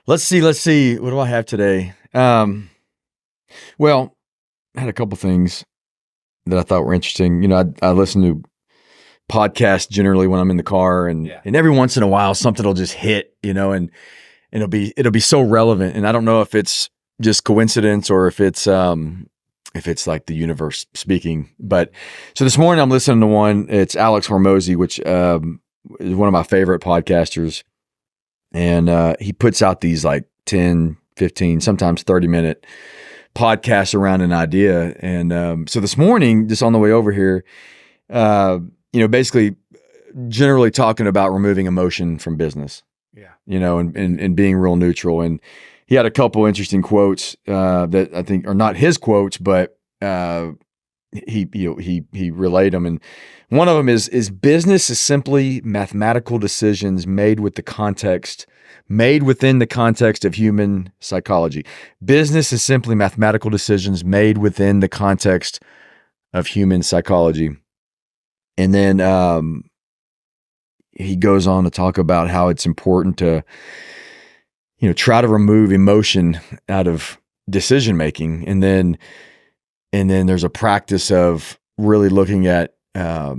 Let's see. What do I have today? Well, I had a couple things that I thought were interesting. I listen to podcasts generally when I'm in the car, and every once in a while something will just hit, and it'll be so relevant. And I don't know if it's just coincidence or if it's like the universe speaking. But so this morning I'm listening to one. It's Alex Hormozi, which is one of my favorite podcasters. And he puts out these like 10, 15, sometimes 30-minute podcasts around an idea. And so this morning, just on the way over here, basically generally talking about removing emotion from business. Yeah. And being real neutral. And he had a couple interesting quotes that I think are not his quotes, but he relayed them. And one of them is business is simply mathematical decisions made within the context of human psychology. Business is simply mathematical decisions made within the context of human psychology. And then he goes on to talk about how it's important to, try to remove emotion out of decision making. And then there's a practice of really looking at, how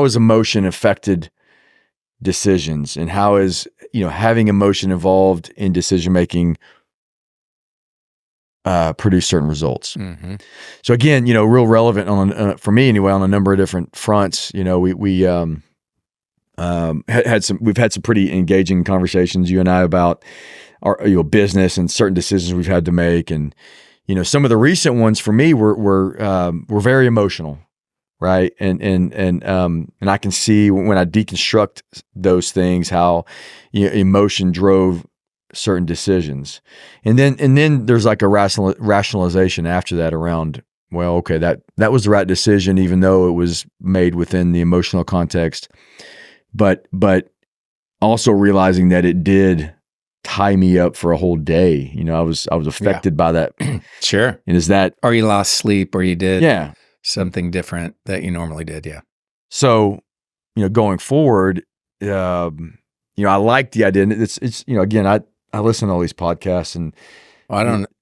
has emotion affected decisions, and how is, having emotion involved in decision making produce certain results. Mm-hmm. So again, real relevant for me anyway, on a number of different fronts. We've had some pretty engaging conversations, you and I, about our business and certain decisions we've had to make. And some of the recent ones for me were very emotional, right? And I can see when I deconstruct those things how emotion drove certain decisions, and then there's like a rationalization after that around, well, okay, that was the right decision, even though it was made within the emotional context, but also realizing that it did tie me up for a whole day. I was affected by that. Sure. And is that, or you lost sleep, or you did yeah, something different that you normally did. Yeah. So, going forward, I like the idea. And it's again, I listen to all these podcasts, and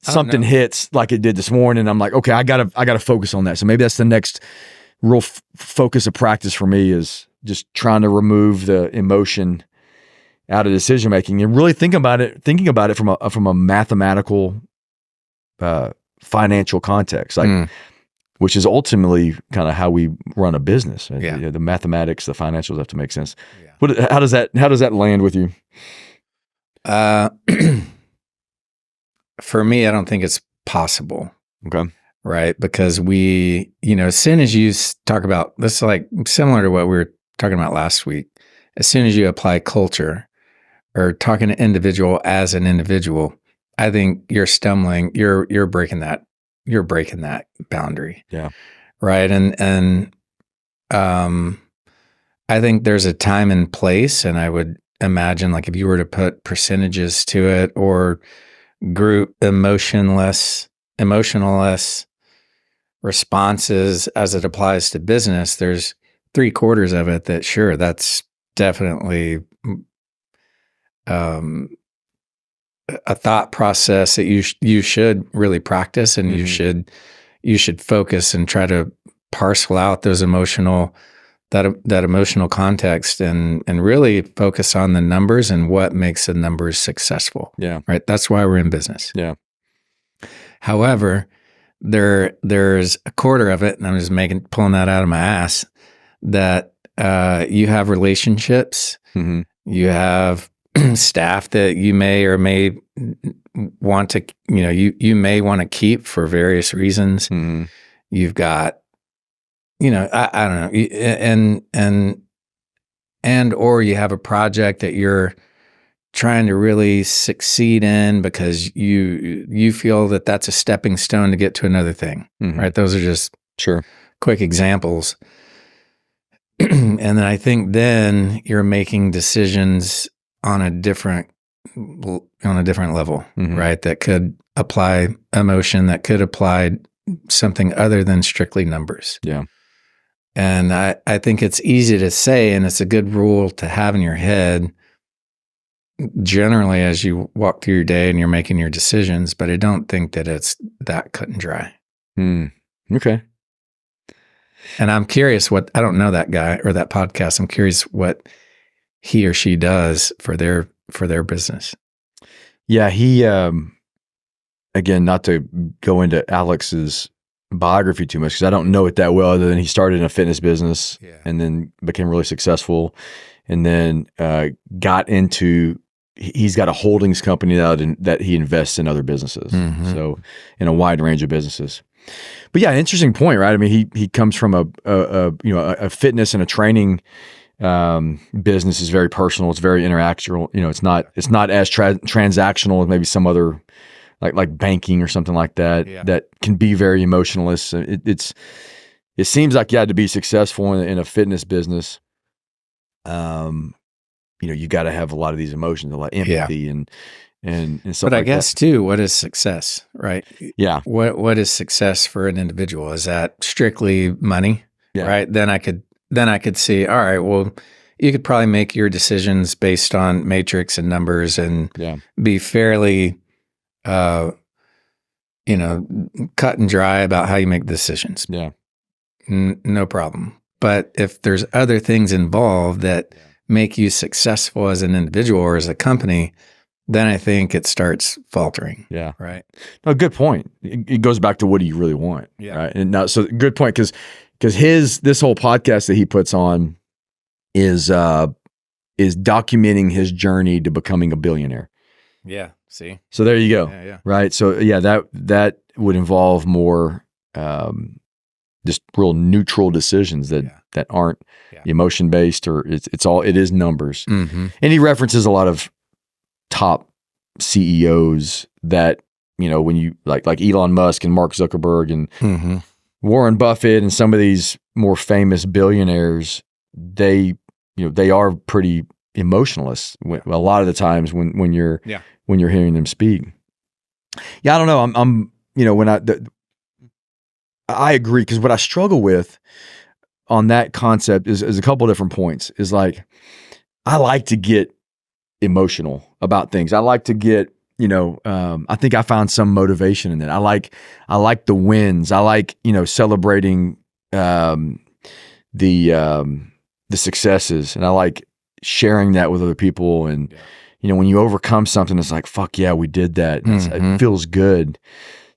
something hits like it did this morning. And I'm like, okay, I gotta focus on that. So maybe that's the next real focus of practice for me, is just trying to remove the emotion out of decision making and really thinking about it from a mathematical, financial context, like, which is ultimately kind of how we run a business. Yeah. The mathematics, the financials have to make sense. Yeah. How does that land with you? For me, I don't think it's possible. Okay. Right. Because we, as soon as you talk about this, like similar to what we were talking about last week, as soon as you apply culture or talking to individual as an individual, I think you're stumbling, you're breaking that boundary. Yeah. Right. And I think there's a time and place, and I would imagine, like, if you were to put percentages to it or group emotionless responses as it applies to business, there's 3/4 of it that, sure, that's definitely a thought process that you should really practice, and Mm-hmm. you should focus and try to parcel out those emotional context and really focus on the numbers and what makes the numbers successful. Yeah. Right. That's why we're in business. Yeah. However, there's 1/4 of it, and I'm just pulling that out of my ass, that you have relationships, Mm-hmm. you have staff that you may or may want to, you may want to keep for various reasons. Mm-hmm. You've got, I don't know, and or you have a project that you're trying to really succeed in because you feel that that's a stepping stone to get to another thing, Mm-hmm. right? Those are just Sure. quick examples. And then I think then you're making decisions on a different level, Mm-hmm. right? That could apply emotion, that could apply something other than strictly numbers. Yeah. And I think it's easy to say, and it's a good rule to have in your head, generally as you walk through your day and you're making your decisions, but I don't think that it's that cut and dry. Okay. And I'm curious I don't know that guy or that podcast. I'm curious what he or she does for their business. Yeah, he again, not to go into Alex's biography too much because I don't know it that well, other than he started in a fitness business and then became really successful, and then got into. He's got a holdings company now that he invests in other businesses, so in a wide range of businesses. But yeah, interesting point, right? I mean, he comes from a fitness and a training business is very personal. It's very interactional. It's not as transactional as maybe some other like banking or something like that that can be very emotionless. It seems like to be successful in a fitness business, you got to have a lot of these emotions, a lot of empathy and stuff. But I guess too, what is success, right? Yeah. What is success for an individual? Is that strictly money? Yeah. Right. Then I could see, all right, well, you could probably make your decisions based on matrix and numbers and be fairly, cut and dry about how you make decisions. Yeah. No problem. But if there's other things involved that make you successful as an individual or as a company, then I think it starts faltering. Yeah. Right. No, good point. It goes back to what do you really want? Yeah. Right. And now, so good point, because this whole podcast that he puts on is documenting his journey to becoming a billionaire. Yeah. See. So there you go. Yeah. Right. So that would involve more just real neutral decisions that aren't emotion based, or it is numbers. Mm-hmm. And he references a lot of top CEOs that, when you like Elon Musk and Mark Zuckerberg and Warren Buffett and some of these more famous billionaires, they are pretty emotionless a lot of the times when you're hearing them speak. Yeah, I don't know. I'm I agree, because what I struggle with on that concept is a couple of different points. Is like, I like to get emotional about things. I like to get, I think I found some motivation in it. I like the wins. I like, celebrating the successes, and I like sharing that with other people. And, when you overcome something, it's like, fuck yeah, we did that. It feels good.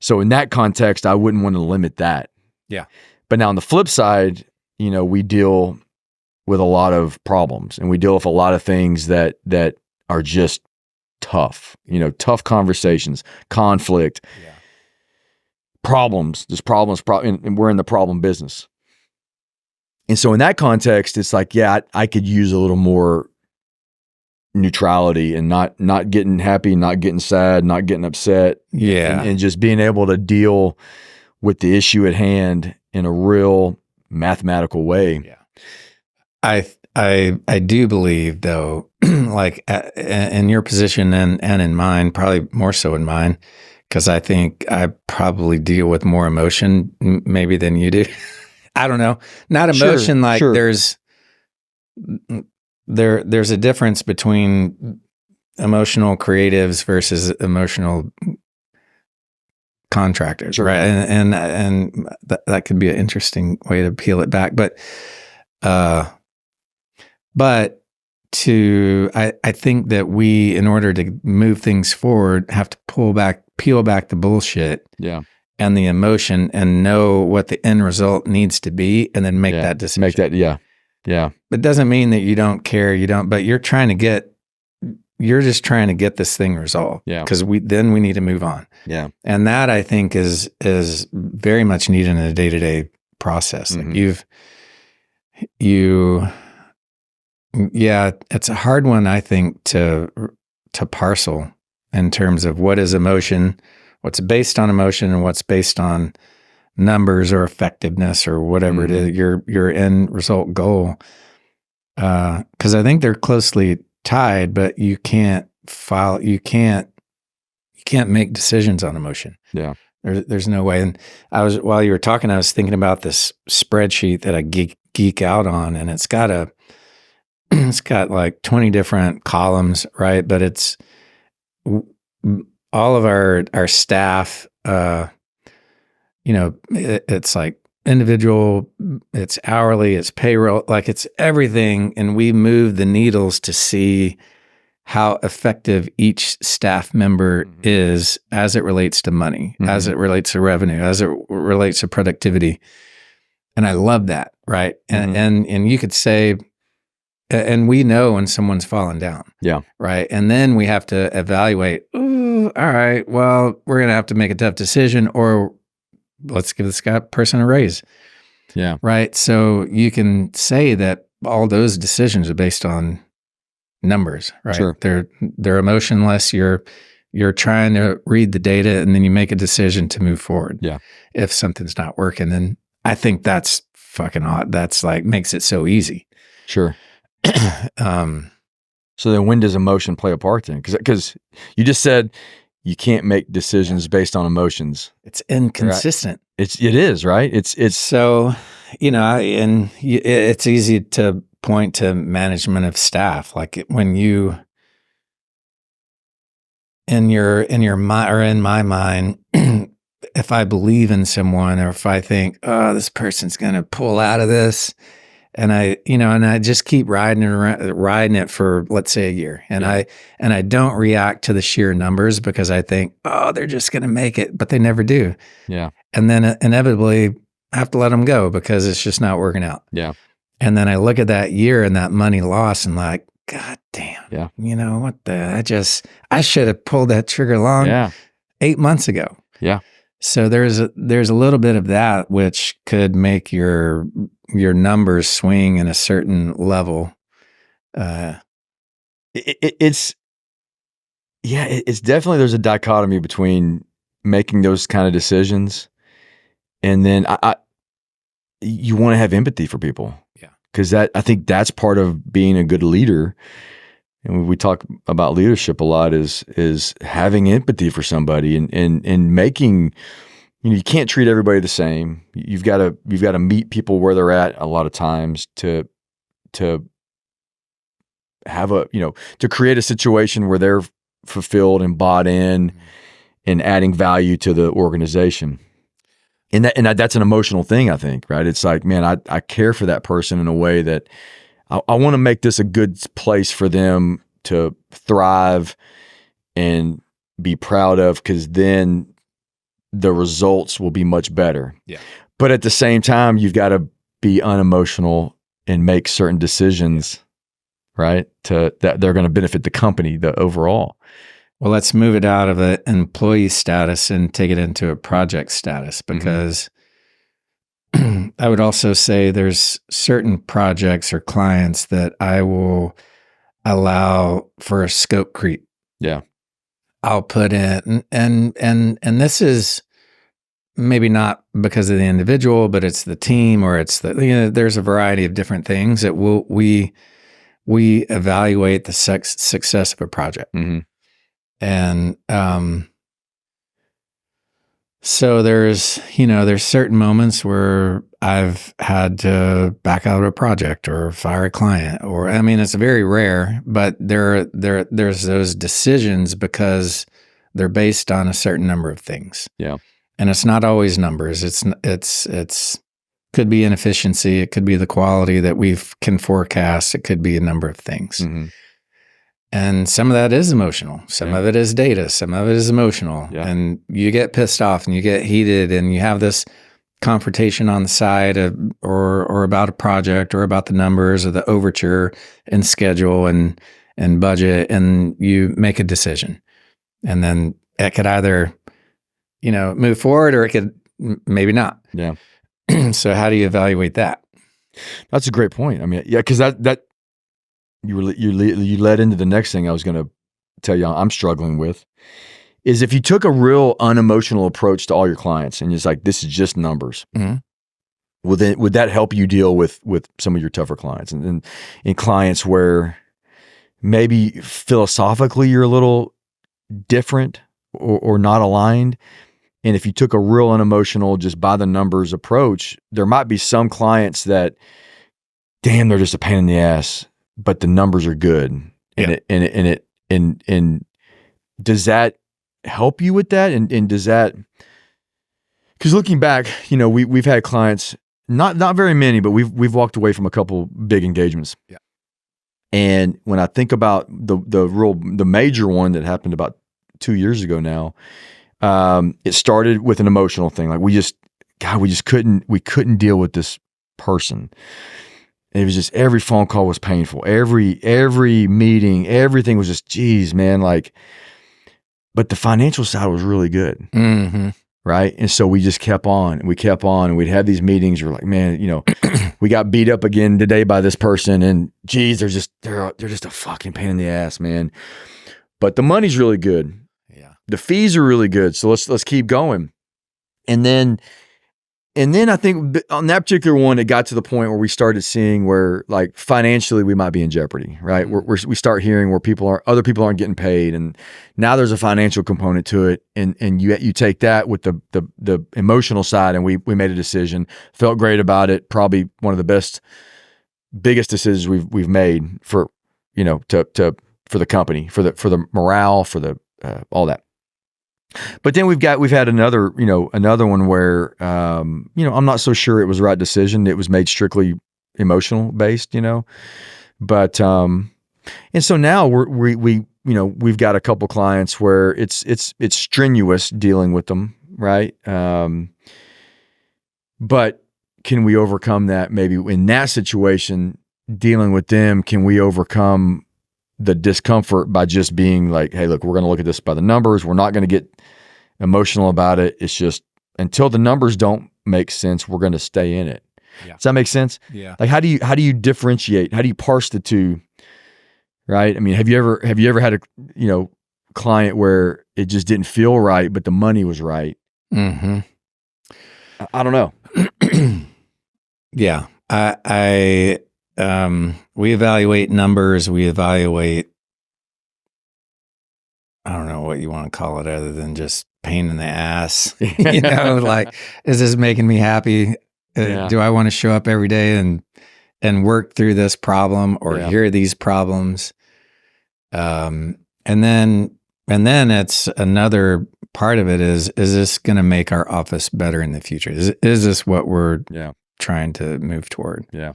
So in that context, I wouldn't want to limit that. Yeah. But now on the flip side, we deal with a lot of problems, and we deal with a lot of things that are just tough, tough conversations, conflict, problems. There's problems, and we're in the problem business. And so in that context, it's like, I could use a little more neutrality and not getting happy, not getting sad, not getting upset. Yeah. And just being able to deal with the issue at hand in a real mathematical way. Yeah. I do believe, though, like in your position and in mine, probably more so in mine, because I think I probably deal with more emotion maybe than you do. I don't know. Not emotion, sure. There's a difference between emotional creatives versus emotional contractors, right? And that could be an interesting way to peel it back. But I think that we, in order to move things forward, have to peel back the bullshit. Yeah. And the emotion, and know what the end result needs to be, and then make that decision. Make that, yeah. It doesn't mean that you don't care, but you're just trying to get this thing resolved. Yeah. Because we need to move on. Yeah. And that, I think, is very much needed in a day-to-day process. Like it's a hard one, I think, to parcel in terms of what is emotion, what's based on emotion, and what's based on numbers or effectiveness or whatever it is, your end result goal. Because I think they're closely tied, but you can't make decisions on emotion. Yeah. There's no way. And while you were talking, I was thinking about this spreadsheet that I geek out on, and it's got it's got like 20 different columns, right? But it's all of our staff, it's like individual, it's hourly, it's payroll, like it's everything. And we move the needles to see how effective each staff member is as it relates to money, as it relates to revenue, as it relates to productivity. And I love that, right? And you could say, and we know when someone's fallen down. Yeah. Right. And then we have to evaluate, all right, well, we're going to have to make a tough decision, or let's give this person a raise. Yeah. Right. So you can say that all those decisions are based on numbers, right? Sure. They're emotionless. You're trying to read the data, and then you make a decision to move forward. Yeah. If something's not working, then I think that's fucking hot. That's like makes it so easy. Sure. So then when does emotion play a part then? Because you just said you can't make decisions based on emotions. It's inconsistent. Right? It is, right? It's so, it's easy to point to management of staff. Like when you, in my mind, if I believe in someone, or if I think, oh, this person's going to pull out of this, and I just keep riding it for, let's say, a year. And I don't react to the sheer numbers because I think, oh, they're just going to make it, but they never do. Yeah. And then inevitably I have to let them go because it's just not working out. Yeah. And then I look at that year and that money lost and like, God damn. Yeah. I should have pulled that trigger 8 months ago. Yeah. So there's a little bit of that which could make your numbers swing in a certain level. It's definitely, there's a dichotomy between making those kind of decisions, and then you want to have empathy for people. Yeah. Because I think that's part of being a good leader. And we talk about leadership a lot is having empathy for somebody and making, you can't treat everybody the same. You've got to meet people where they're at a lot of times to have to create a situation where they're fulfilled and bought in and adding value to the organization. And that's an emotional thing, I think, right? It's like, man, I care for that person in a way that I want to make this a good place for them to thrive and be proud of, because then the results will be much better. Yeah. But at the same time, you've got to be unemotional and make certain decisions, right? That they're going to benefit the company, the overall. Well, let's move it out of an employee status and take it into a project status, because I would also say there's certain projects or clients that I will allow for a scope creep. Yeah. I'll put in, and this is maybe not because of the individual, but it's the team, or it's there's a variety of different things that we evaluate the success of a project. Mm-hmm. And so there's certain moments where I've had to back out of a project or fire a client, or it's very rare, but there's those decisions because they're based on a certain number of things. Yeah. And it's not always numbers. It's could be inefficiency, it could be the quality that we can forecast, it could be a number of things. Mm-hmm. And some of that is emotional. Some of it is data. Some of it is emotional. Yeah. And you get pissed off and you get heated and you have this confrontation on the side or about a project or about the numbers or the overture and schedule and budget, and you make a decision. And then it could either, move forward, or it could maybe not. Yeah. So how do you evaluate that? That's a great point. Because that you led into the next thing I was going to tell you I'm struggling with, is if you took a real unemotional approach to all your clients and it's like, this is just numbers. Mm-hmm. Well, then would that help you deal with some of your tougher clients and clients where maybe philosophically you're a little different or not aligned? And if you took a real unemotional, just by the numbers approach, there might be some clients that, damn, they're just a pain in the ass. but the numbers are good. And Yeah. and does that help you with that? And does that, because looking back, we've had clients, not very many, but we've walked away from a couple big engagements. Yeah. And when I think about the major one that happened about 2 years ago now, it started with an emotional thing. Like we just couldn't deal with this person. And it was just, every phone call was painful. Every meeting, everything was just, geez, man, like, but the financial side was really good. Mm-hmm. Right. And so we just kept on and we'd have these meetings. We're like, man, we got beat up again today by this person, and geez, they're just a fucking pain in the ass, man. But the money's really good. Yeah. The fees are really good. So let's keep going. And then I think on that particular one, it got to the point where we started seeing where, like, financially we might be in jeopardy, right? Mm-hmm. We start hearing where other people aren't getting paid, and now there's a financial component to it. And you take that with the emotional side, and we made a decision, felt great about it. Probably one of the biggest decisions we've made for, for the company, for the morale, for the all that. But then we've had another one where, I'm not so sure it was the right decision. It was made strictly emotional based, but, and so now we've got a couple clients where it's strenuous dealing with them. Right. But can we overcome that? Maybe in that situation, dealing with them, can we overcome the discomfort by just being like, hey, look, we're going to look at this by the numbers. We're not going to get emotional about it. It's just, until the numbers don't make sense, we're going to stay in it. Yeah. Does that make sense? Yeah. Like, how do you differentiate? How do you parse the two? Right. I mean, have you ever had a, client where it just didn't feel right, but the money was right? Mm-hmm. I don't know. Yeah. We evaluate numbers. We evaluate, I don't know what you want to call it other than just pain in the ass. Like, is this making me happy? Yeah. Do I want to show up every day and work through this problem or hear these problems? And then it's another part of it is this going to make our office better in the future? Is this what we're trying to move toward? Yeah.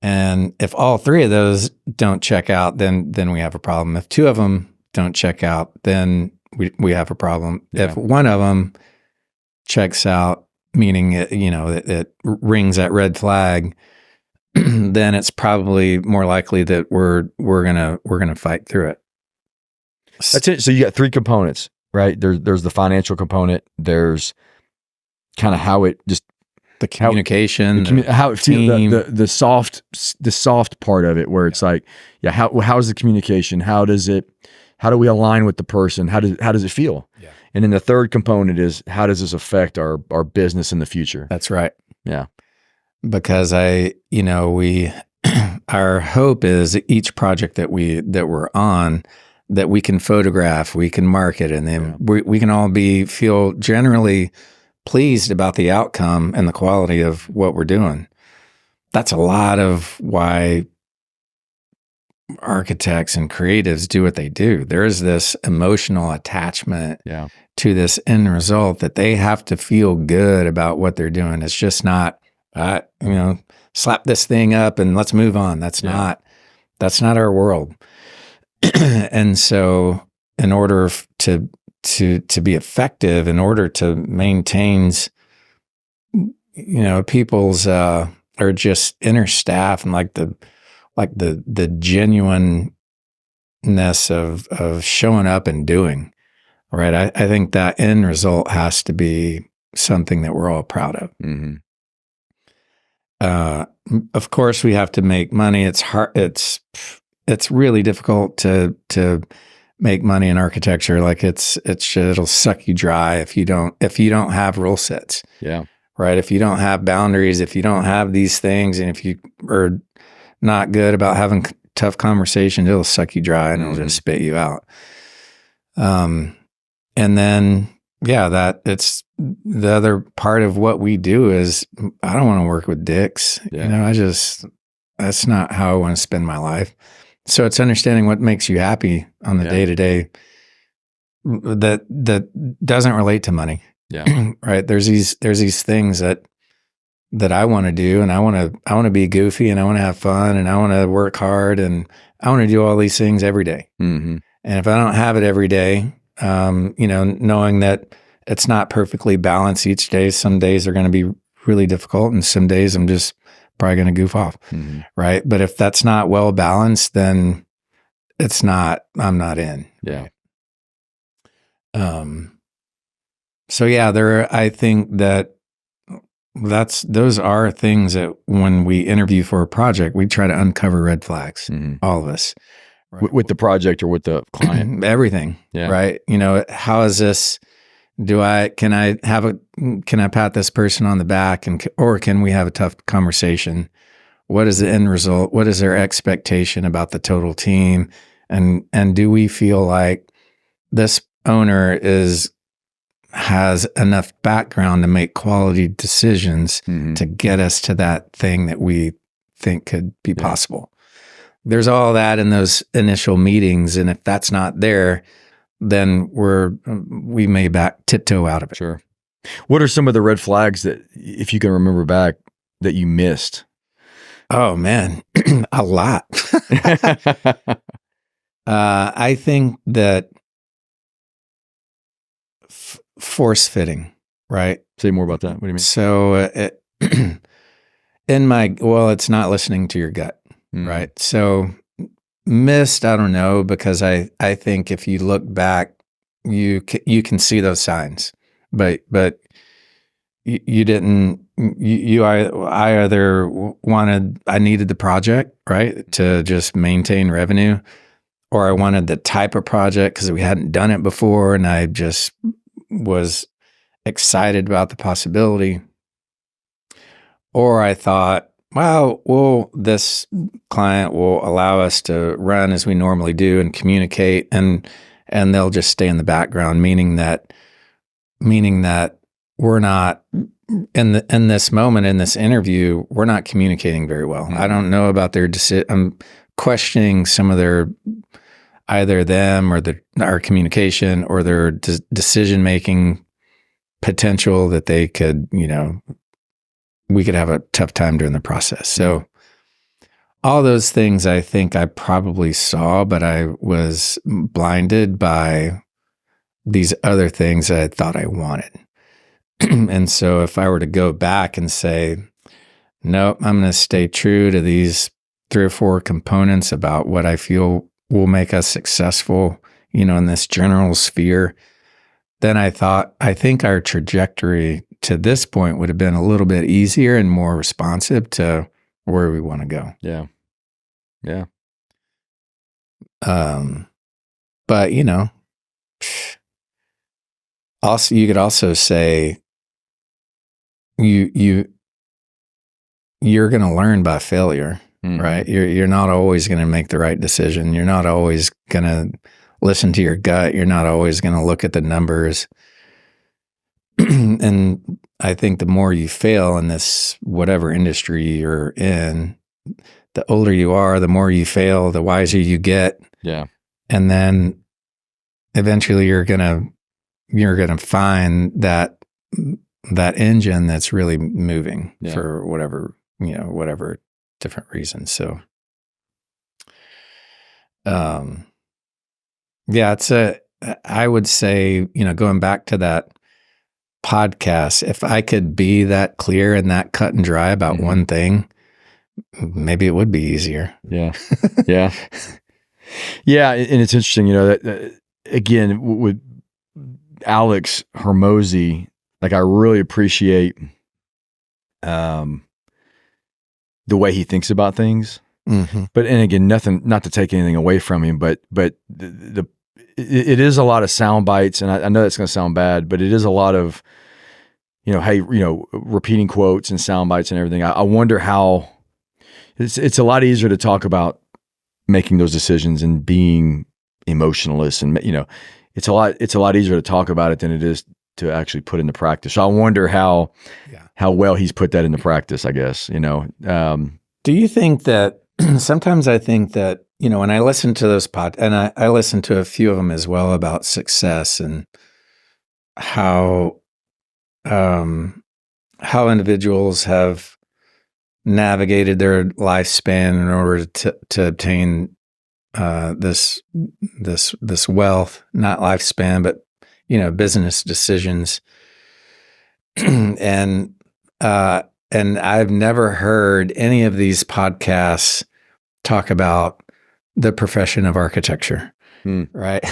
And if all three of those don't check out, then we have a problem. If two of them don't check out, then we have a problem. Yeah. If one of them checks out, meaning it rings that red flag, then it's probably more likely that we're gonna fight through it. That's it. So you got three components, right? There's the financial component. There's kind of how it just, the communication, how it feels, the soft part of it, where it's like, how is the communication? How do we align with the person? How does it feel? Yeah. And then the third component is, how does this affect our business in the future? That's right. Yeah. Because our hope is that each project that we're on, that we can photograph, we can market, and then we can all feel generally pleased about the outcome and the quality of what we're doing. That's a lot of why architects and creatives do what they do. There's this emotional attachment to this end result that they have to feel good about what they're doing. It's just not, slap this thing up and let's move on. That's not our world. And so in order to be effective, in order to maintain, people's or just inner staff and like the genuineness of showing up and doing, right? I think that end result has to be something that we're all proud of. Mm-hmm. Of course, we have to make money. It's hard. It's really difficult to make money in architecture. Like it'll suck you dry if you don't have rule sets. Yeah. Right. If you don't have boundaries, if you don't have these things, and if you are not good about having tough conversations, it'll suck you dry and it'll just spit you out. And then, that it's the other part of what we do is, I don't want to work with dicks. Yeah. that's not how I want to spend my life. So it's understanding what makes you happy on the day to day that doesn't relate to money. Yeah. Right. There's these things that I want to do, and I want to be goofy, and I want to have fun, and I want to work hard, and I want to do all these things every day. Mm-hmm. And if I don't have it every day, knowing that it's not perfectly balanced each day, some days are going to be really difficult, and some days I'm just probably going to goof off. Mm-hmm. Right. But if that's not well balanced, then I'm not in. Yeah. So yeah, I think those are things that when we interview for a project, we try to uncover red flags, all of us. Right. With the project or with the client? Everything. Yeah. Right. How is this? Can I pat this person on the back or can we have a tough conversation? What is the end result? What is their expectation about the total team? And do we feel like this owner has enough background to make quality decisions to get us to that thing that we think could be possible? There's all that in those initial meetings. And if that's not there, then we may tiptoe out of it. Sure. What are some of the red flags that, if you can remember back, that you missed? Oh man, a lot. I think that force fitting, right? Say more about that. What do you mean? So it's not listening to your gut, right? So missed, I don't know, because I think if you look back, you can see those signs, but you didn't. I needed the project, right, to just maintain revenue, or I wanted the type of project because we hadn't done it before, and I just was excited about the possibility, or I thought, well, this client will allow us to run as we normally do and communicate, and they'll just stay in the background, meaning that we're not in this moment, in this interview, we're not communicating very well. I don't know about their decision. I'm questioning some of their, either them or our communication or their decision making potential that they could, we could have a tough time during the process. So all those things I think I probably saw, but I was blinded by these other things that I thought I wanted. And so if I were to go back and say, nope, I'm going to stay true to these 3 or 4 components about what I feel will make us successful, in this general sphere, then I think our trajectory to this point would have been a little bit easier and more responsive to where we want to go. Yeah. Yeah. But also you could also say you're going to learn by failure, right? You're not always going to make the right decision. You're not always going to listen to your gut. You're not always going to look at the numbers. And I think the more you fail in this, whatever industry you're in, the older you are, the more you fail, the wiser you get. Yeah. And then eventually you're going to find that engine that's really moving for whatever different reasons. So, I would say, going back to that podcast, if I could be that clear and that cut and dry about one thing, maybe it would be easier. Yeah. Yeah. Yeah. And it's interesting, that again, with Alex Hormozi, like I really appreciate the way he thinks about things. But, and again, not to take anything away from him, but it is a lot of sound bites, and I know that's going to sound bad, but it is a lot of, repeating quotes and sound bites and everything. I wonder how it's a lot easier to talk about making those decisions and being emotionless, and it's a lot easier to talk about it than it is to actually put into practice. So I wonder how well he's put that into practice, I guess, Do you think that sometimes I think that, when I listen to those and I listen to a few of them as well about success and how individuals have navigated their lifespan in order to obtain this wealth, not lifespan, but business decisions, and I've never heard any of these podcasts talk about the profession of architecture, right?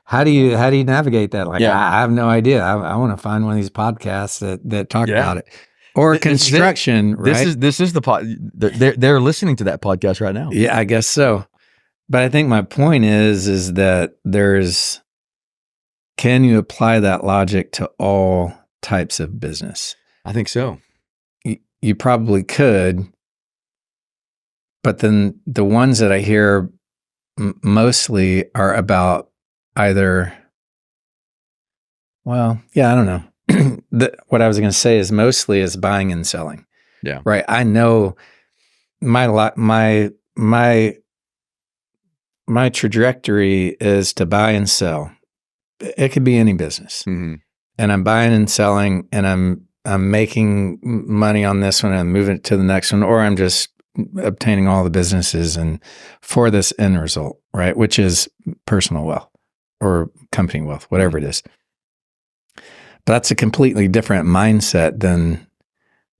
How do you navigate that? Like, I have no idea. I want to find one of these podcasts that talk about it. Or construction, right? This is the pod. They're listening to that podcast right now. Yeah, I guess so. But I think my point is that can you apply that logic to all types of business? I think so. You probably could, but then the ones that I hear mostly are about either, I don't know. What I was going to say is mostly is buying and selling. Yeah. Right. I know my trajectory is to buy and sell. It could be any business. Mm-hmm. And I'm buying and selling, and I'm making money on this one and I'm moving it to the next one, or I'm just obtaining all the businesses and for this end result, right? Which is personal wealth or company wealth, whatever it is. But that's a completely different mindset than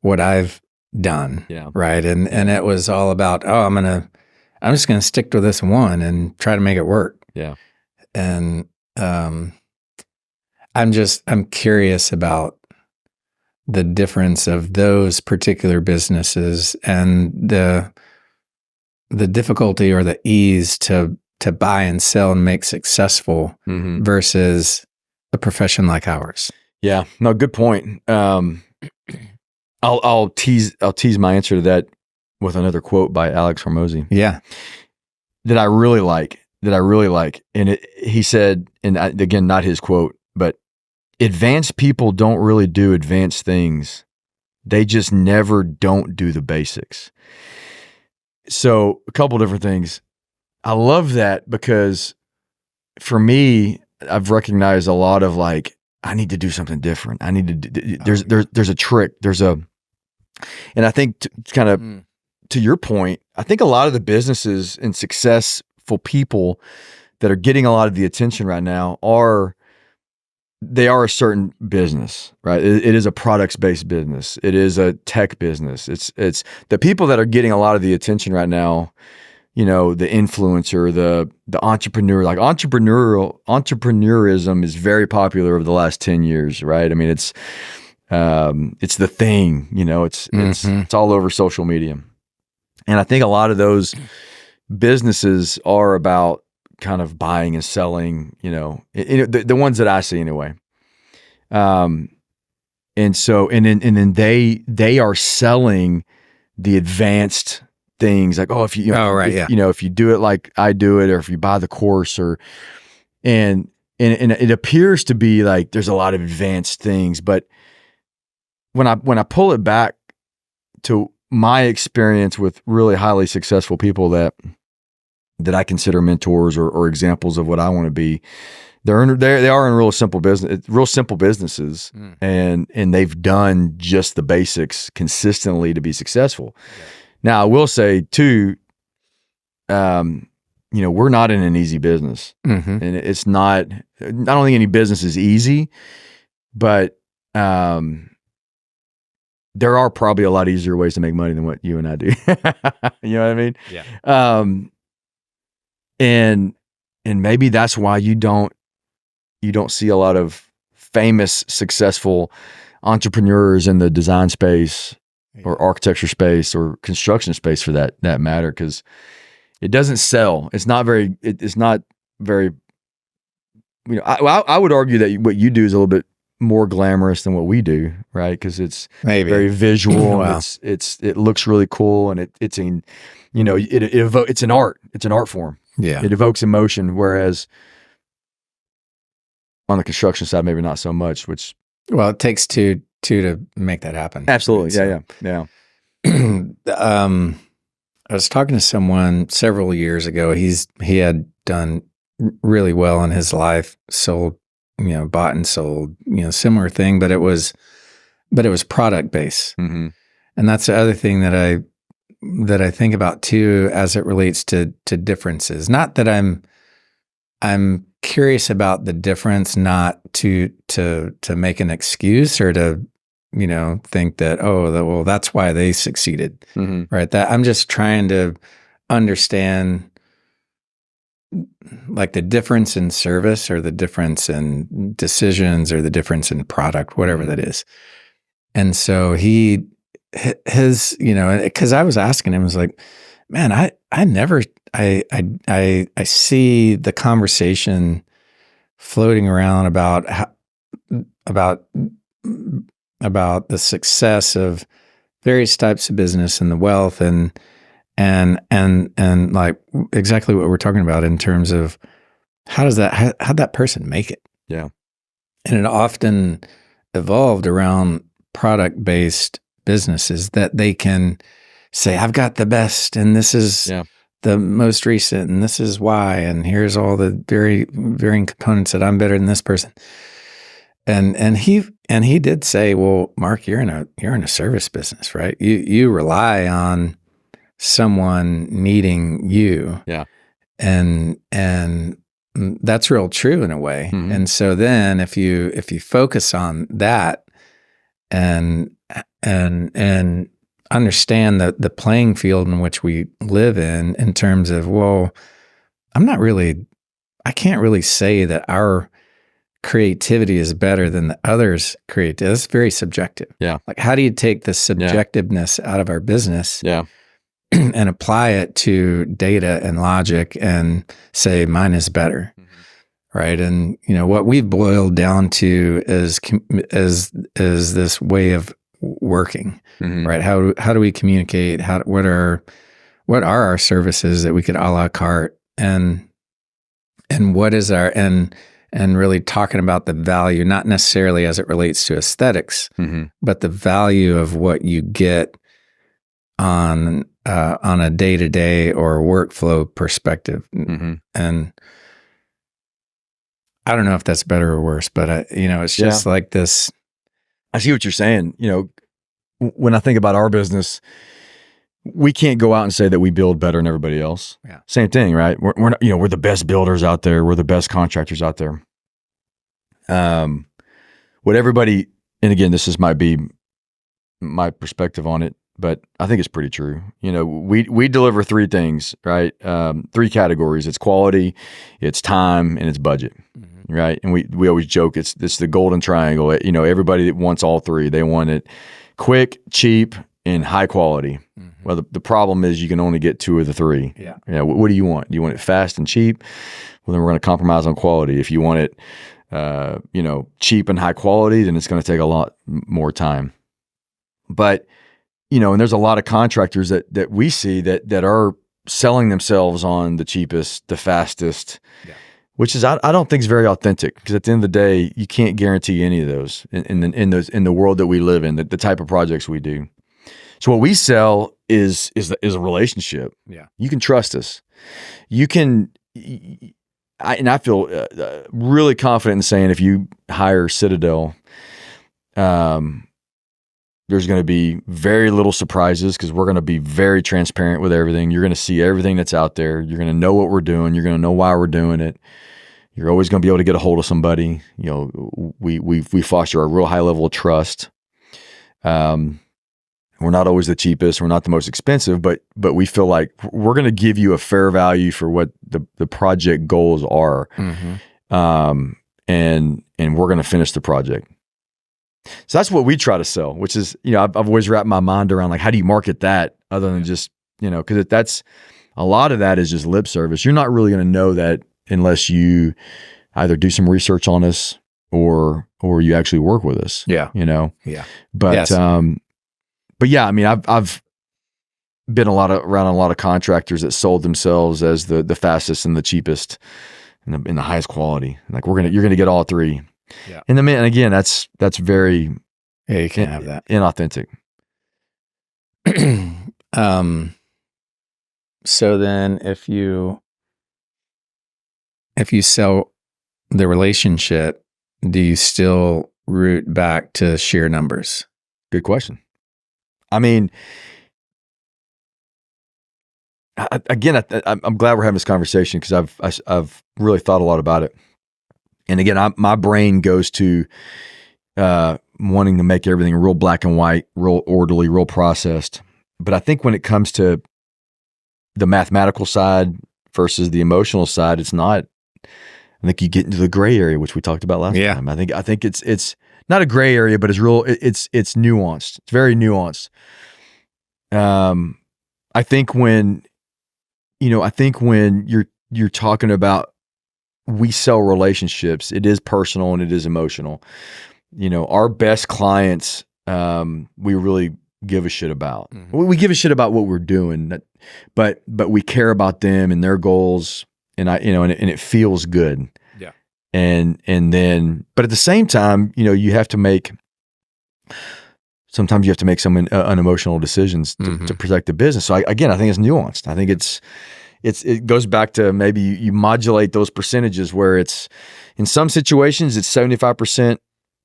what I've done. Yeah. Right. And it was all about, I'm just going to stick to this one and try to make it work. Yeah. And, I'm curious about the difference of those particular businesses and the difficulty or the ease to buy and sell and make successful versus a profession like ours. Yeah, no, good point. I'll tease my answer to that with another quote by Alex Hormozy. Yeah, that I really like. And he said, and again, not his quote, but advanced people don't really do advanced things. They just never don't do the basics. So a couple different things. I love that because for me, I've recognized a lot of like, I need to do something different. I need to, there's a trick. And I think to your point, I think a lot of the businesses and successful people that are getting a lot of the attention right now are a certain business, right? It is a products-based business. It is a tech business. It's the people that are getting a lot of the attention right now, the influencer, the entrepreneur, like entrepreneurism is very popular over the last 10 years, right? I mean, it's the thing, it's all over social media. And I think a lot of those businesses are about kind of buying and selling, the ones that I see anyway. And then they are selling the advanced things like, if you, if you do it like I do it, or if you buy the course and it appears to be like there's a lot of advanced things, but when I pull it back to my experience with really highly successful people that I consider mentors or examples of what I want to be, they are in real simple businesses, and they've done just the basics consistently to be successful. Yeah. Now I will say too, we're not in an easy business, and it's not. I don't think any business is easy, but there are probably a lot easier ways to make money than what you and I do. You know what I mean? Yeah. And maybe that's why you don't see a lot of famous, successful entrepreneurs in the design space or architecture space or construction space for that matter, because it doesn't sell. It's not very. I would argue that what you do is a little bit more glamorous than what we do, right? Because it's very visual. Wow. It looks really cool, and it's an art. It's an art form. Yeah, it evokes emotion. Whereas on the construction side, maybe not so much. It takes two to make that happen. Right? Absolutely. So, yeah. I was talking to someone several years ago. He had done really well in his life, sold, bought and sold, similar thing, but it was product based. Mm-hmm. And that's the other thing that I think about too, as it relates to differences. Not that I'm curious about the difference, not to make an excuse or to, think that, well, that's why they succeeded, right? That I'm just trying to understand like the difference in service or the difference in decisions or the difference in product, whatever that is. And so his, because I was asking him, I was like, man, I see the conversation floating around about the success of various types of business and the wealth and like exactly what we're talking about in terms of how'd that person make it? Yeah. And it often evolved around product-based businesses that they can say, I've got the best and this is the most recent and this is why, and here's all the varying components that I'm better than this person. And he did say, well, Mark, you're in a service business, right? You rely on someone needing you. Yeah. And that's real true in a way. Mm-hmm. And so then if you focus on that and understand the playing field in which we live in terms of, well, I can't really say that our creativity is better than the others' creativity. That's very subjective. Yeah. Like, how do you take the subjectiveness out of our business and apply it to data and logic and say mine is better? Right. And, what we've boiled down to is this way of working, right? How do we communicate? What are our services that we could a la carte and what is our, and really talking about the value, not necessarily as it relates to aesthetics, but the value of what you get on a day-to-day or workflow perspective. And I don't know if that's better or worse, but it's just like this. I see what you're saying. When I think about our business, we can't go out and say that we build better than everybody else. Yeah. Same thing, right? We're not, we're the best builders out there. We're the best contractors out there. What everybody, and again, might be my perspective on it, but I think it's pretty true. We deliver three things, right? Three categories. It's quality, it's time, and it's budget, right? And we always joke it's the golden triangle. Everybody that wants all three, they want it quick, cheap, and high quality. Well, the problem is you can only get two of the three. Yeah. What do you want? Do you want it fast and cheap? Well, then we're going to compromise on quality. If you want it, cheap and high quality, then it's going to take a lot more time. But, and there's a lot of contractors that we see that are selling themselves on the cheapest, the fastest, which is, I don't think is very authentic, because at the end of the day, you can't guarantee any of those in the world that we live in, the type of projects we do. So what we sell is a relationship. Yeah. You can trust us. You can, I feel really confident in saying if you hire Citadel, there's going to be very little surprises, because we're going to be very transparent with everything. You're going to see everything that's out there. You're going to know what we're doing. You're going to know why we're doing it. You're always going to be able to get a hold of somebody. We foster a real high level of trust. We're not always the cheapest. We're not the most expensive, but we feel like we're going to give you a fair value for what the project goals are. And we're going to finish the project. So that's what we try to sell, which is, I've always wrapped my mind around, like, how do you market that other than just, because that's a lot of that is just lip service. You're not really going to know that unless you either do some research on us or you actually work with us. Yeah. Yeah. But, yes. But yeah, I mean, I've been around a lot of contractors that sold themselves as the fastest and the cheapest and the highest quality. Like, you're gonna get all three. Yeah. And again, that's very you can't have that. inauthentic. So then if you sell the relationship, do you still root back to sheer numbers? Good question. I mean, again, I'm glad we're having this conversation because I've really thought a lot about it. And again, my brain goes to wanting to make everything real black and white, real orderly, real processed. But I think when it comes to the mathematical side versus the emotional side, it's not. I think you get into the gray area, which we talked about last time. I think it's not a gray area, but it's real. It's nuanced. It's very nuanced. I think when you're talking about we sell relationships, it is personal and it is emotional. Our best clients, we really give a shit about. Mm-hmm. We give a shit about what we're doing, but we care about them and their goals, and and it feels good. Yeah. And then, but at the same time, you have to make. Sometimes you have to make some unemotional decisions to protect the business. So I think it's nuanced. I think it goes back to maybe you modulate those percentages where it's in some situations it's 75%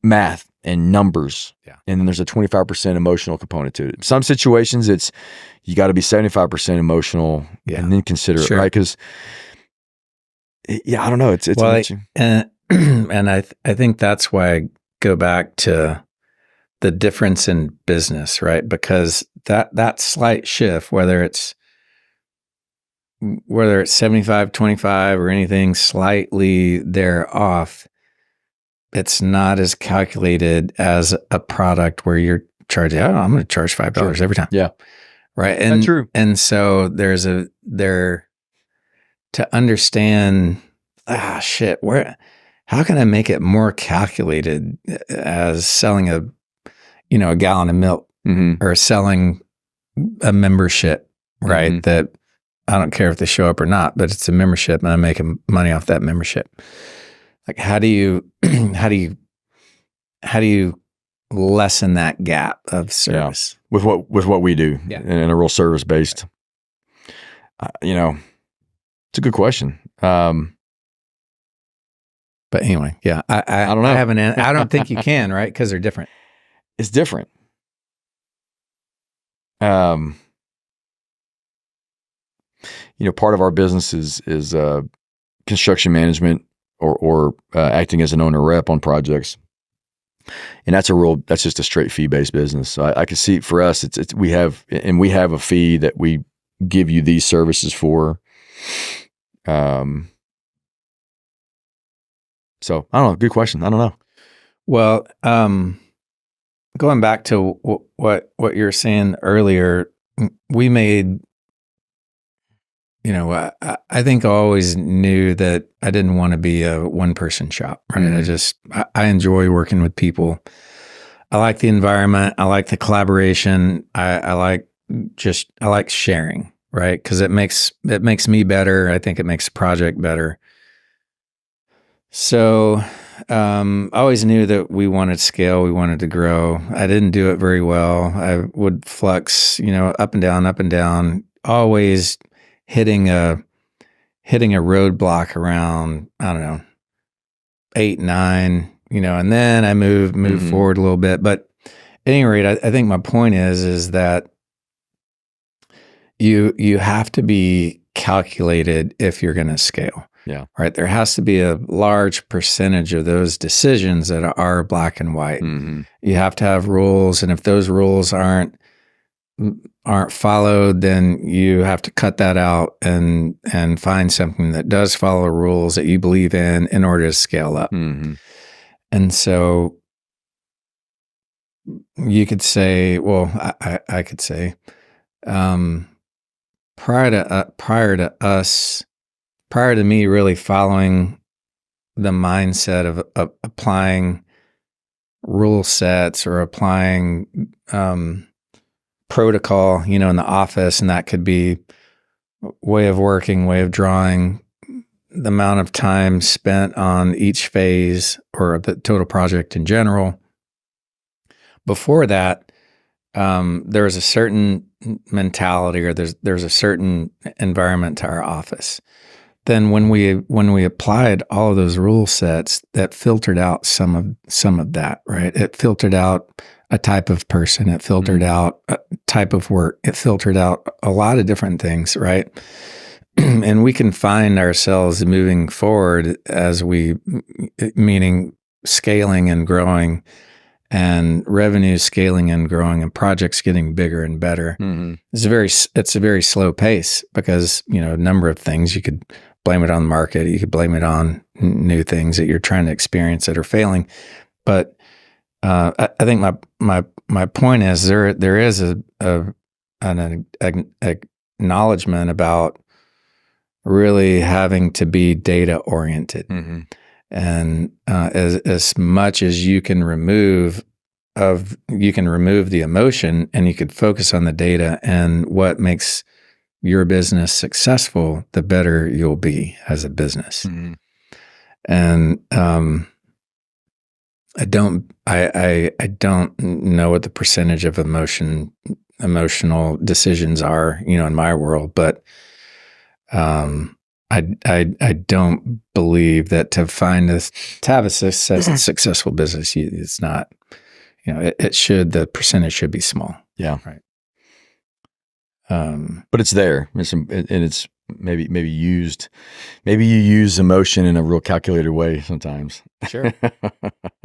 math and numbers. Yeah. And then there's a 25% emotional component to it. Some situations it's you got to be 75% emotional and then consider it, right? Because I don't know. It's well, and I think that's why I go back to the difference in business, right? Because that slight shift, whether it's 75, 25 or anything slightly there off, it's not as calculated as a product where you're charging, I'm going to charge $5 every time. Yeah. Right. And that's true. And so to understand, how can I make it more calculated as selling a gallon of milk or selling a membership, right? Mm-hmm. That I don't care if they show up or not, but it's a membership and I'm making money off that membership. Like, how do you lessen that gap of service with what we do in a real service based? It's a good question. But anyway, I don't know. I don't think you can, right? Because they're different. It's different. Part of our business is construction management or acting as an owner rep on projects, and that's just a straight fee based business. So I can see for us, we have a fee that we give you these services for. So I don't know. Good question. I don't know. Well, going back to what you were saying earlier, we made, I think I always knew that I didn't want to be a one-person shop, right? Mm-hmm. I enjoy working with people. I like the environment. I like the collaboration. I like sharing, right? Because it makes me better. I think it makes the project better. So I always knew that we wanted scale. We wanted to grow. I didn't do it very well. I would flux, up and down, always hitting a roadblock around, I don't know, 8, 9, and then I moved forward a little bit. But at any rate, I think my point is that you have to be calculated if you're going to scale. Yeah. Right. There has to be a large percentage of those decisions that are black and white. Mm-hmm. You have to have rules. And if those rules aren't followed, then you have to cut that out and find something that does follow rules that you believe in order to scale up. Mm-hmm. And so you could say, well, I could say, prior to me really following the mindset of applying rule sets or applying protocol, in the office, and that could be way of working, way of drawing, the amount of time spent on each phase or the total project in general. Before that, there's a certain mentality, or there's a certain environment to our office. Then when we applied all of those rule sets, that filtered out some of that, right? It filtered out a type of person. It filtered out a type of work. It filtered out a lot of different things, right? And we can find ourselves moving forward meaning scaling and growing, and revenue scaling and growing, and projects getting bigger and better. Mm-hmm. It's a very slow pace because, a number of things. You could blame it on the market. You could blame it on new things that you're trying to experience that are failing. But I think my point is there is an acknowledgement about really having to be data oriented. Mm-hmm. And as much as you can remove the emotion, and you could focus on the data and what makes your business successful, the better you'll be as a business. Mm-hmm. And I don't know what the percentage of emotional decisions are, in my world, but I don't believe that to have a successful business, it's not, the percentage should be small. Yeah. Right. But it's there. It's maybe used. Maybe you use emotion in a real calculated way sometimes. Sure.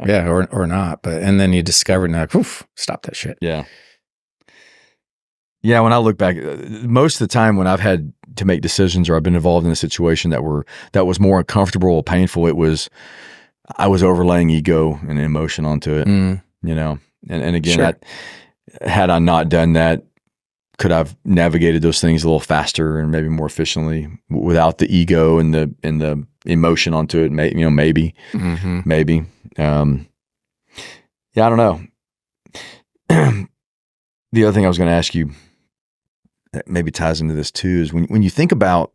Yeah. Or not. And then you discover, like, oof, stop that shit. Yeah. Yeah. When I look back, most of the time when I've had to make decisions, or I've been involved in a situation that was more uncomfortable or painful, I was overlaying ego and emotion onto it. And again, Sure. had I not done that, could I've navigated those things a little faster and maybe more efficiently without the ego and the emotion onto it? Maybe. Mm-hmm. Maybe. Yeah, I don't know. The other thing I was going to ask you that maybe ties into this too is when you think about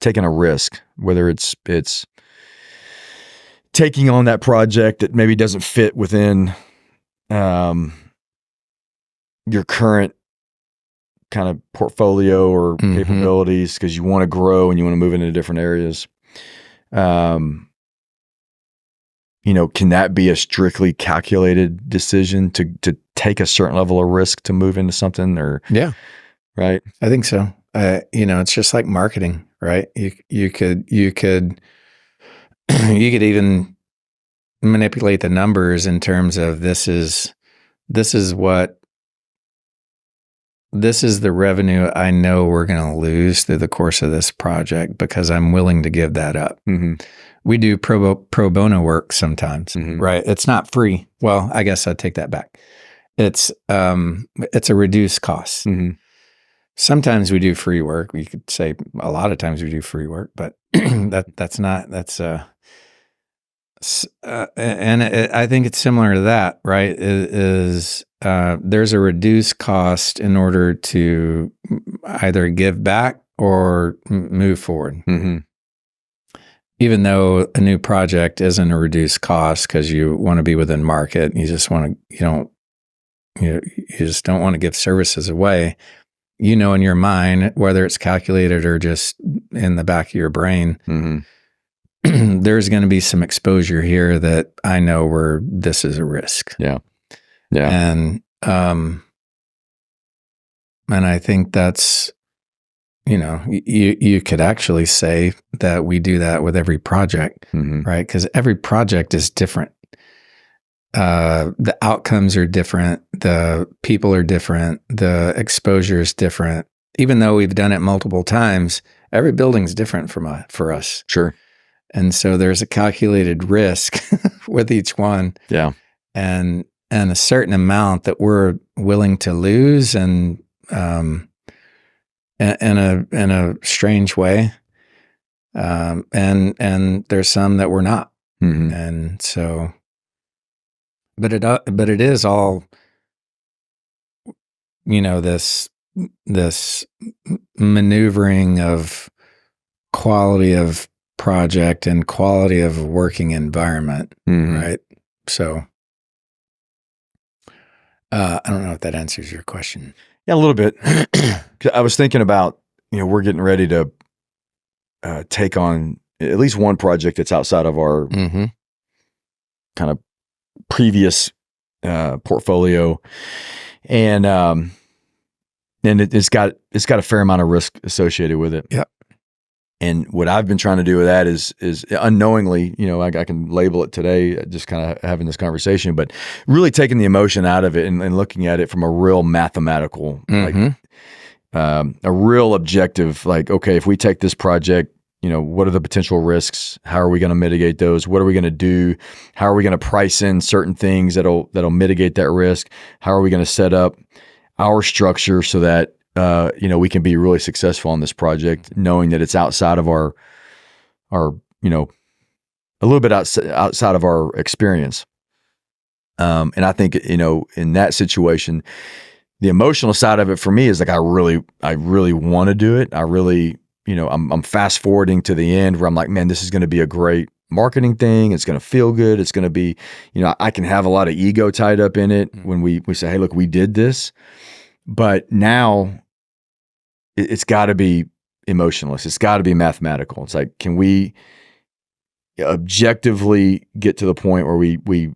taking a risk, whether it's taking on that project that maybe doesn't fit within your current kind of portfolio or Mm-hmm. capabilities, because you want to grow and you want to move into different areas. Can that be a strictly calculated decision to take a certain level of risk to move into something? Or Yeah, right? I think so. It's just like marketing, right? You could even manipulate the numbers in terms of this is the revenue I know we're going to lose through the course of this project because I'm willing to give that up. Mm-hmm. We do pro bono work sometimes, Mm-hmm. right? It's not free. Well, I guess I'd take that back. It's a reduced cost. Mm-hmm. Sometimes we do free work. We could say a lot of times we do free work, but and I think it's similar to that, right? There's a reduced cost in order to either give back or move forward. Mm-hmm. Even though a new project isn't a reduced cost because you want to be within market, you just don't want to give services away. In your mind, whether it's calculated or just in the back of your brain, Mm-hmm. there's going to be some exposure here that I know where this is a risk. Yeah. Yeah. And I think that's, you could actually say that we do that with every project, Mm-hmm. right? Because every project is different. The outcomes are different. The people are different. The exposure is different. Even though we've done it multiple times, every building's different for us. Sure. And so there's a calculated risk with each one. Yeah. And a certain amount that we're willing to lose, and in a strange way. And there's some that we're not. Mm-hmm. And so, but it is all, this maneuvering of quality of project and quality of working environment, Mm-hmm. right? So I don't know if that answers your question. Yeah, a little bit. 'Cause I was thinking about, we're getting ready to take on at least one project that's outside of our Mm-hmm. kind of previous portfolio, and it's got a fair amount of risk associated with it. Yep. And what I've been trying to do with that is unknowingly, I can label it today, just kind of having this conversation, but really taking the emotion out of it and looking at it from a real mathematical, Mm-hmm. a real objective, like, okay, if we take this project, what are the potential risks? How are we going to mitigate those? What are we going to do? How are we going to price in certain things that'll mitigate that risk? How are we going to set up our structure so that we can be really successful on this project, knowing that it's outside of our a little bit outside of our experience. And I think, in that situation, the emotional side of it for me is like, I really want to do it. I really, I'm fast forwarding to the end where I'm like, man, this is going to be a great marketing thing. It's going to feel good. It's going to be, I can have a lot of ego tied up in it when we say, hey, look, we did this. But now it's got to be emotionless. It's got to be mathematical. It's like, can we objectively get to the point where we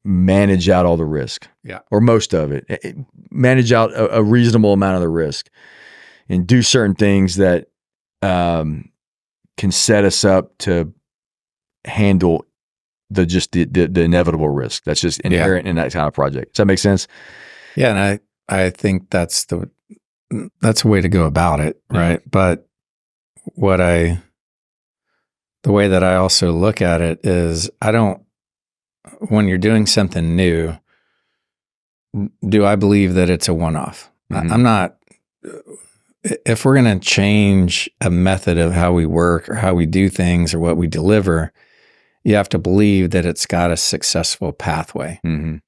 manage out all the risk? Yeah. Or most of it. Manage out a reasonable amount of the risk and do certain things that can set us up to handle the inevitable risk that's just inherent in that kind of project. Does that make sense? Yeah, and I think that's a way to go about it, right? But the way that I also look at it is, when you're doing something new, do I believe that it's a one-off? Mm-hmm. I'm not, if we're going to change a method of how we work or how we do things or what we deliver, you have to believe that it's got a successful pathway. Mm-hmm.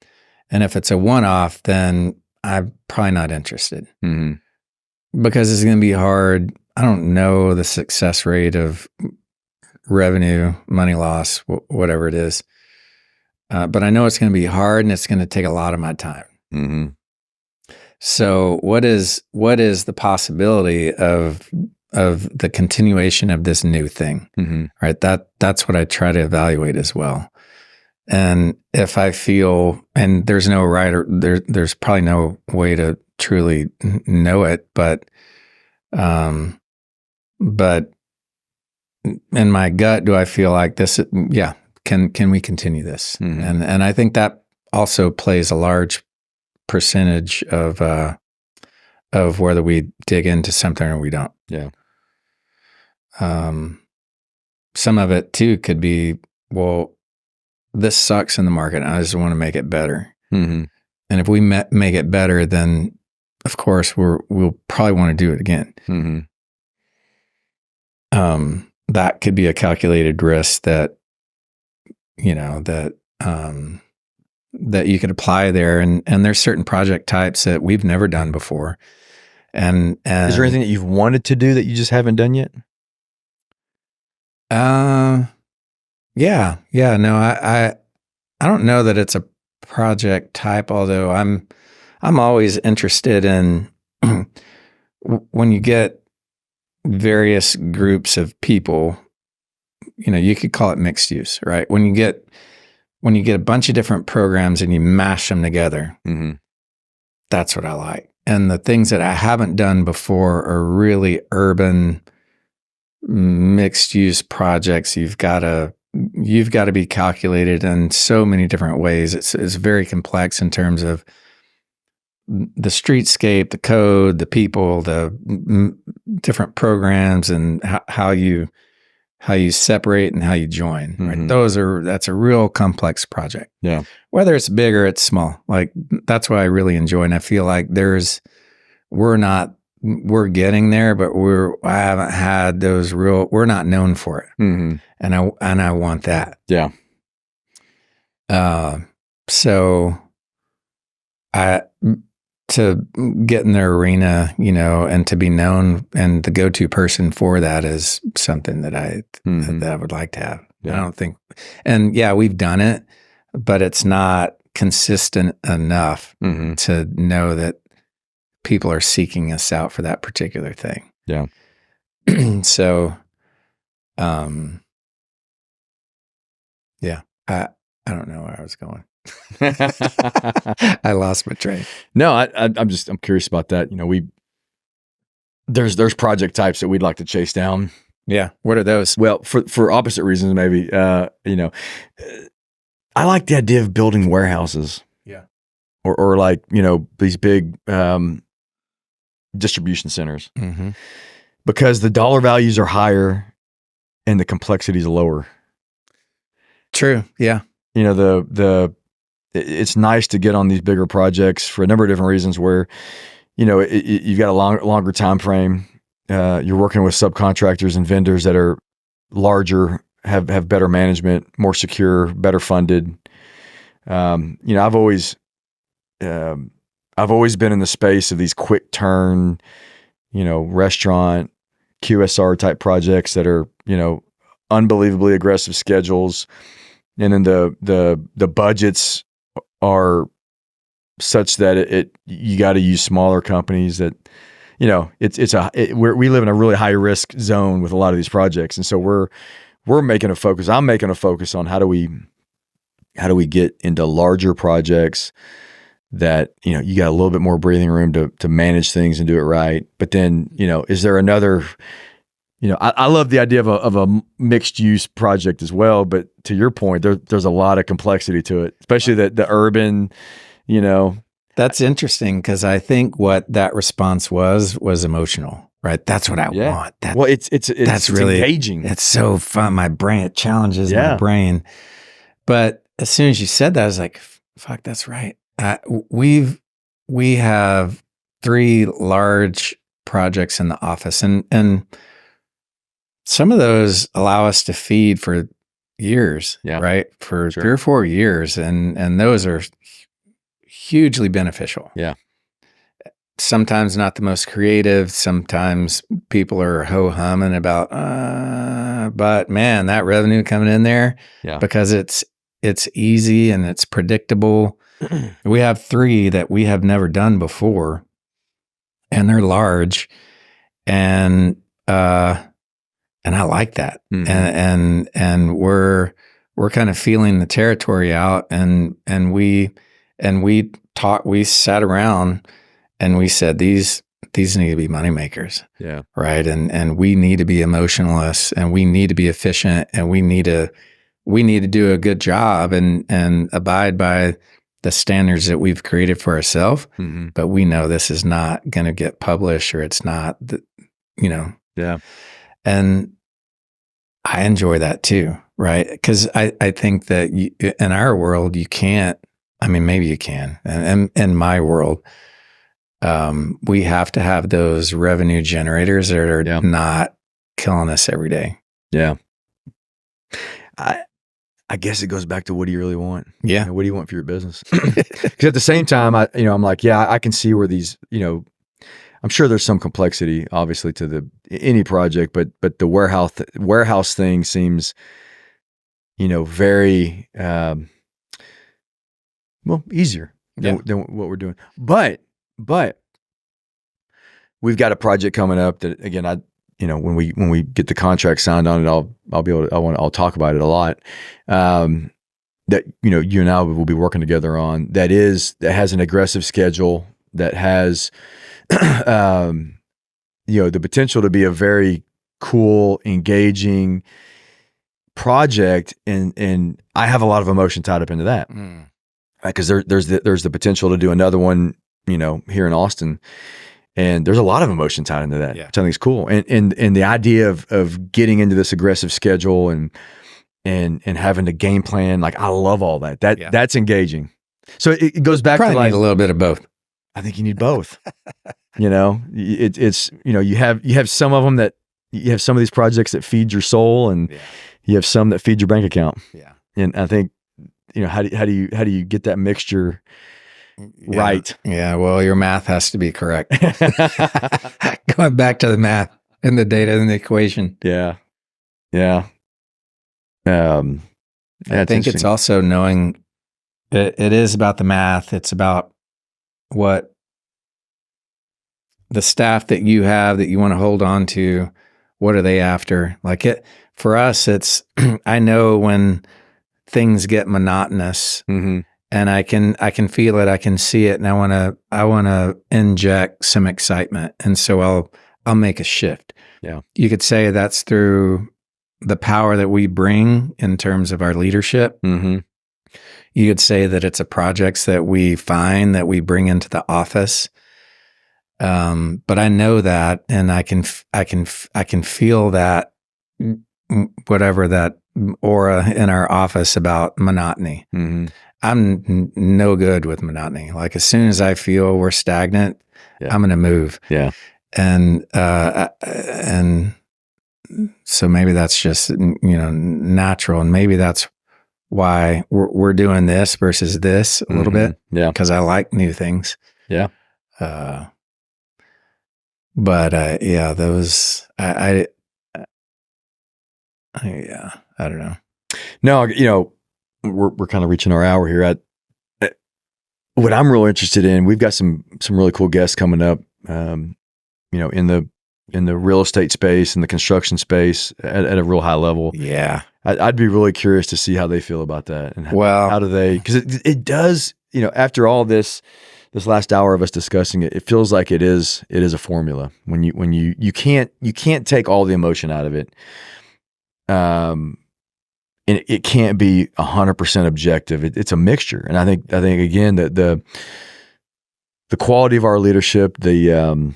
And if it's a one-off, then I'm probably not interested. Mm-hmm. Because it's going to be hard. I don't know the success rate of revenue, money loss, whatever it is. But I know it's going to be hard and it's going to take a lot of my time. Mm-hmm. So what is the possibility of the continuation of this new thing? Mm-hmm. Right. That's what I try to evaluate as well. And if I feel, and there's no right or there's probably no way to truly know it, but in my gut, do I feel like this? Yeah. Can we continue this? Mm-hmm. And I think that also plays a large percentage of whether we dig into something or we don't. Yeah. Some of it too could be, well, this sucks in the market. I just want to make it better. Mm-hmm. And if we make it better, then of course we'll probably want to do it again. Mm-hmm. That could be a calculated risk that that you could apply there. And there's certain project types that we've never done before. And is there anything that you've wanted to do that you just haven't done yet? Yeah. No, I don't know that it's a project type, although I'm always interested in when you get various groups of people, you could call it mixed use, right? When you get a bunch of different programs and you mash them together, mm-hmm. That's what I like. And the things that I haven't done before are really urban mixed use projects. You've got to be calculated in so many different ways. It's very complex in terms of the streetscape, the code, the people, the different programs, and how you separate and how you join. Right? Mm-hmm. That's a real complex project. Yeah. Whether it's big or it's small, like that's what I really enjoy. And I feel like we're getting there, but I haven't had those we're not known for it. Mm-hmm. And I want that. Yeah. So to get in the arena, and to be known and the go-to person for that is something that I would like to have. Yeah. I don't think, and yeah, we've done it, but it's not consistent enough Mm-hmm. to know that people are seeking us out for that particular thing. Yeah. So, yeah, I don't know where I was going. I lost my train. No, I'm curious about that. There's project types that we'd like to chase down. Yeah. What are those? Well, for opposite reasons, maybe. I like the idea of building warehouses. Yeah. Or like, these big distribution centers, Mm-hmm. because the dollar values are higher and the complexity is lower. True. Yeah. It's nice to get on these bigger projects for a number of different reasons where, you've got a longer time frame. You're working with subcontractors and vendors that are larger, have better management, more secure, better funded. I've always been in the space of these quick turn, restaurant QSR type projects that are, unbelievably aggressive schedules. And then the budgets are such that you got to use smaller companies that, we live in a really high risk zone with a lot of these projects. And so we're making a focus. I'm making a focus on how do we get into larger projects that, you got a little bit more breathing room to manage things and do it right. But then, is there another, I love the idea of a mixed use project as well. But to your point, there's a lot of complexity to it, especially the urban, That's interesting, because I think what that response was emotional, right? That's what I want. It's really engaging. It's so fun. My brain, it challenges my brain. But as soon as you said that, I was like, fuck, that's right. We have 3 large projects in the office, and some of those allow us to feed for years, right? For 3 or 4 years. And those are hugely beneficial. Yeah. Sometimes not the most creative. Sometimes people are ho-humming about, but man, that revenue coming in there, because it's easy and it's predictable. We have 3 that we have never done before, and they're large, and I like that. Mm-hmm. And we're kind of feeling the territory out, and we sat around and we said, these need to be money makers. Yeah. Right. And we need to be emotionless, and we need to be efficient, and we need to do a good job and abide by the standards that we've created for ourselves. Mm-hmm. But we know this is not going to get published, or it's not, Yeah. And I enjoy that too, right? Because I think that in our world, you can't, maybe you can. And in my world, we have to have those revenue generators that are not killing us every day. Yeah. I guess it goes back to, what do you really want? Yeah. What do you want for your business? Because at the same time, I'm like, I can see where these, I'm sure there's some complexity, obviously, to any project, but the warehouse thing seems, very easier than what we're doing. But we've got a project coming up that, again, when we get the contract signed on it, I'll talk about it a lot. That you and I will be working together on. That has an aggressive schedule, that has the potential to be a very cool, engaging project, and I have a lot of emotion tied up into that, because there's the potential to do another one, here in Austin, and there's a lot of emotion tied into that, which I think is cool, and the idea of getting into this aggressive schedule and having to game plan, like, I love all that. That's engaging. So it goes back to, like, need a little bit of both. I think you need both. It's you have some of them that you have some of these projects that feed your soul, and you have some that feed your bank account. Yeah. And I think, how do you get that mixture right? Yeah. Well, your math has to be correct. Going back to the math and the data and the equation. Yeah. Yeah. I think it's also knowing It is about the math. It's about what the staff that you have that you want to hold on to. What are they after? Like it for us, it's I know when things get monotonous, Mm-hmm. and I can feel it, I can see it, and I wanna inject some excitement, and so I'll make a shift. Yeah. You could say that's through the power that we bring in terms of our leadership. Mm-hmm. You could say that it's a projects that we find that we bring into the office. But I know that, and I can feel that whatever that aura in our office about monotony. Mm-hmm. I'm no good with monotony. Like as soon as I feel we're stagnant, Yeah. I'm going to move. Yeah. And so maybe that's just, natural. And maybe that's why we're doing this versus this a little bit. Yeah. Cause I like new things. Yeah. But yeah, those, I don't know. No, we're kind of reaching our hour here. What I'm really interested in, we've got some really cool guests coming up, in the real estate space and the construction space at a real high level. Yeah. I'd be really curious to see how they feel about that. And how do they, because it does, after all this last hour of us discussing it, it feels like it is a formula when you can't take all the emotion out of it. And it can't be 100% objective. It's a mixture. And I think again that the quality of our leadership, the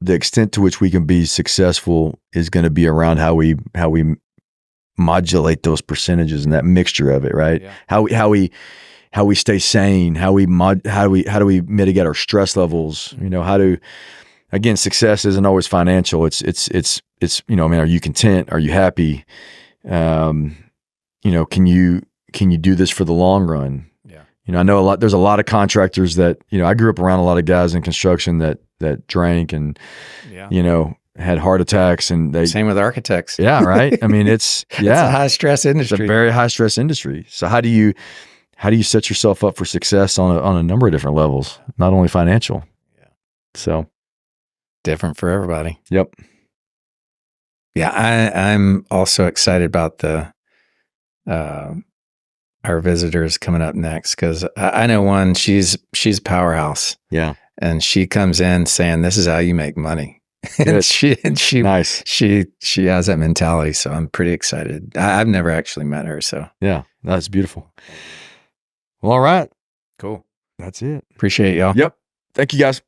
extent to which we can be successful is going to be around how we modulate those percentages and that mixture of it, right? Yeah. How we stay sane, how do we mitigate our stress levels? Again, success isn't always financial. It's are you content? Are you happy? Can you do this for the long run? Yeah. I know there's a lot of contractors that, I grew up around a lot of guys in construction that drank and, had heart attacks and same with architects. Yeah. Right. I mean, it's a high stress industry. It's a very high stress industry. So how do you set yourself up for success on a number of different levels, not only financial? Yeah. So different for everybody. Yep. Yeah, I'm also excited about the our visitors coming up next because I know one. She's a powerhouse. Yeah, and she comes in saying, "This is how you make money." and she nice. She has that mentality, so I'm pretty excited. I've never actually met her, so yeah, that's beautiful. Well, all right, cool. That's it. Appreciate y'all. Yep. Thank you, guys.